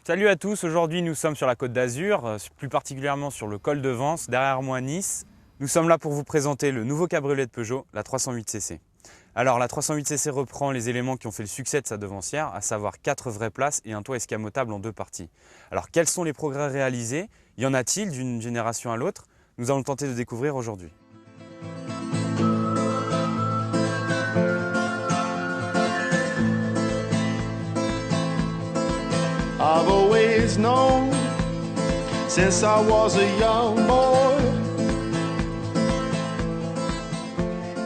Salut à tous, aujourd'hui nous sommes sur la Côte d'Azur, plus particulièrement sur le col de Vence, derrière moi Nice. Nous sommes là pour vous présenter le nouveau cabriolet de Peugeot, la 308cc. Alors la 308cc reprend les éléments qui ont fait le succès de sa devancière, à savoir 4 vraies places et un toit escamotable en 2 parties. Alors quels sont les progrès réalisés? Y en a-t-il d'une génération à l'autre? Nous allons tenter de découvrir aujourd'hui. I've always known since I was a young boy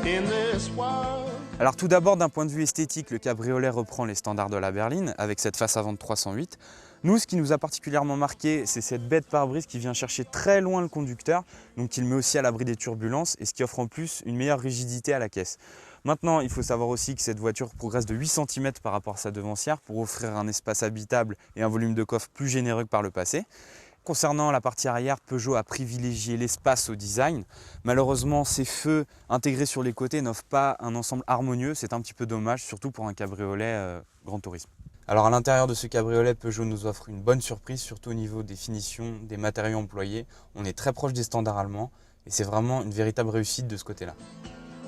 in this world. Alors tout d'abord, d'un point de vue esthétique, le cabriolet reprend les standards de la berline avec cette face avant de 308. Nous, ce qui nous a particulièrement marqué, c'est cette baie de pare-brise qui vient chercher très loin le conducteur, donc il met aussi à l'abri des turbulences et ce qui offre en plus une meilleure rigidité à la caisse. Maintenant, il faut savoir aussi que cette voiture progresse de 8 cm par rapport à sa devancière pour offrir un espace habitable et un volume de coffre plus généreux que par le passé. Concernant la partie arrière, Peugeot a privilégié l'espace au design. Malheureusement, ces feux intégrés sur les côtés n'offrent pas un ensemble harmonieux. C'est un petit peu dommage, surtout pour un cabriolet Grand Tourisme. Alors à l'intérieur de ce cabriolet, Peugeot nous offre une bonne surprise, surtout au niveau des finitions, des matériaux employés. On est très proche des standards allemands et c'est vraiment une véritable réussite de ce côté-là.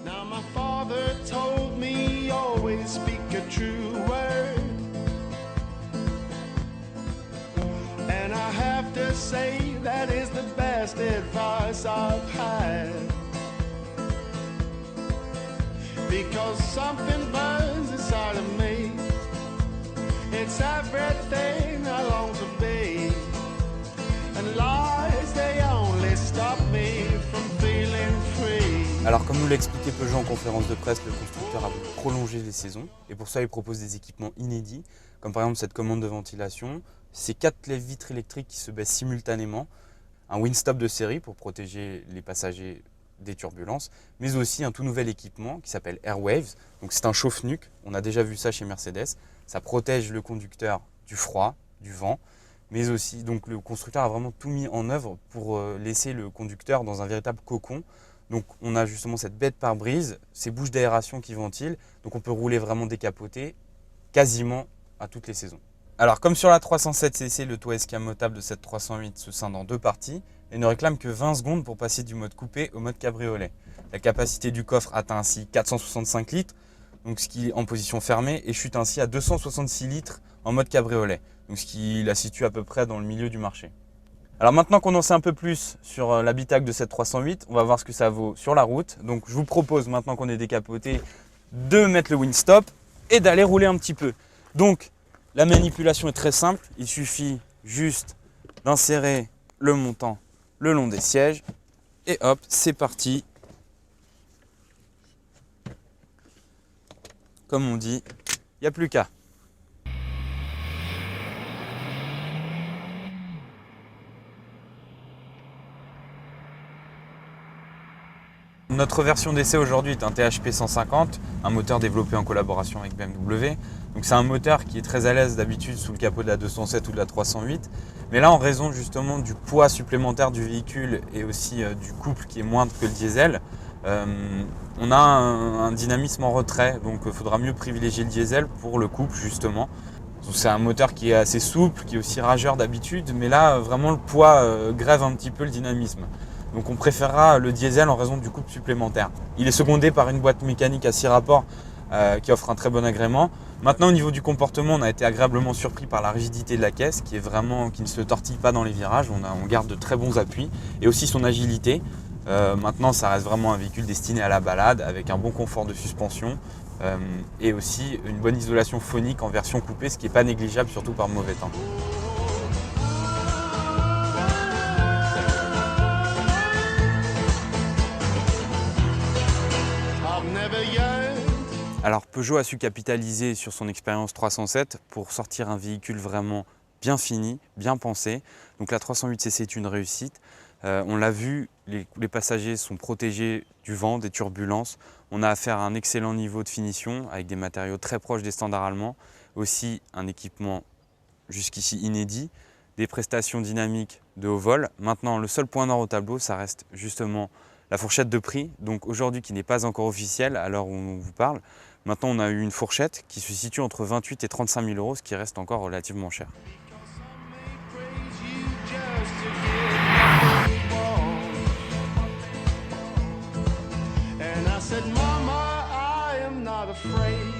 Now my father told me always speak a true word, and I have to say that is the best advice I've had, because something burns inside of me. It's everything I long to be, and lies they only stop me from feeling free. Alors comme nous l'a expliqué Peugeot en conférence de presse, le constructeur a voulu prolonger les saisons et pour ça il propose des équipements inédits, comme par exemple cette commande de ventilation, ces 4 lève-vitres électriques qui se baissent simultanément, un Windstop de série pour protéger les passagers des turbulences, mais aussi un tout nouvel équipement qui s'appelle Airwaves. Donc c'est un chauffe-nuque, on a déjà vu ça chez Mercedes, ça protège le conducteur du froid, du vent, mais aussi donc le constructeur a vraiment tout mis en œuvre pour laisser le conducteur dans un véritable cocon. Donc on a justement cette baie de pare-brise, ces bouches d'aération qui ventilent, donc on peut rouler vraiment décapoté quasiment à toutes les saisons. Alors comme sur la 307cc, le toit escamotable de cette 308 se scinde en 2 parties et ne réclame que 20 secondes pour passer du mode coupé au mode cabriolet. La capacité du coffre atteint ainsi 465 litres, donc ce qui est en position fermée, et chute ainsi à 266 litres en mode cabriolet, donc ce qui la situe à peu près dans le milieu du marché. Alors maintenant qu'on en sait un peu plus sur l'habitacle de cette 308, on va voir ce que ça vaut sur la route. Donc je vous propose, maintenant qu'on est décapoté, de mettre le Windstop et d'aller rouler un petit peu. Donc la manipulation est très simple, il suffit juste d'insérer le montant le long des sièges et hop, c'est parti. Comme on dit, il n'y a plus qu'à. Notre version d'essai aujourd'hui est un THP 150, un moteur développé en collaboration avec BMW. Donc c'est un moteur qui est très à l'aise d'habitude sous le capot de la 207 ou de la 308. Mais là, en raison justement du poids supplémentaire du véhicule et aussi du couple qui est moindre que le diesel, on a un dynamisme en retrait. Donc il faudra mieux privilégier le diesel pour le couple justement. C'est un moteur qui est assez souple, qui est aussi rageur d'habitude. Mais là, vraiment le poids grève un petit peu le dynamisme. Donc on préférera le diesel en raison du couple supplémentaire. Il est secondé par une boîte mécanique à 6 rapports qui offre un très bon agrément. Maintenant au niveau du comportement, on a été agréablement surpris par la rigidité de la caisse qui ne se tortille pas dans les virages. On garde de très bons appuis et aussi son agilité. Maintenant ça reste vraiment un véhicule destiné à la balade avec un bon confort de suspension et aussi une bonne isolation phonique en version coupée, ce qui n'est pas négligeable surtout par mauvais temps. Alors Peugeot a su capitaliser sur son expérience 307 pour sortir un véhicule vraiment bien fini, bien pensé. Donc la 308cc est une réussite. On l'a vu, les passagers sont protégés du vent, des turbulences. On a affaire à un excellent niveau de finition avec des matériaux très proches des standards allemands. Aussi un équipement jusqu'ici inédit, des prestations dynamiques de haut vol. Maintenant, le seul point noir au tableau, ça reste justement la fourchette de prix, donc aujourd'hui qui n'est pas encore officielle à l'heure où on vous parle. Maintenant, on a eu une fourchette qui se situe entre 28 et 35 000 €, ce qui reste encore relativement cher. just to get what they want. And I said, Mama, I am not afraid.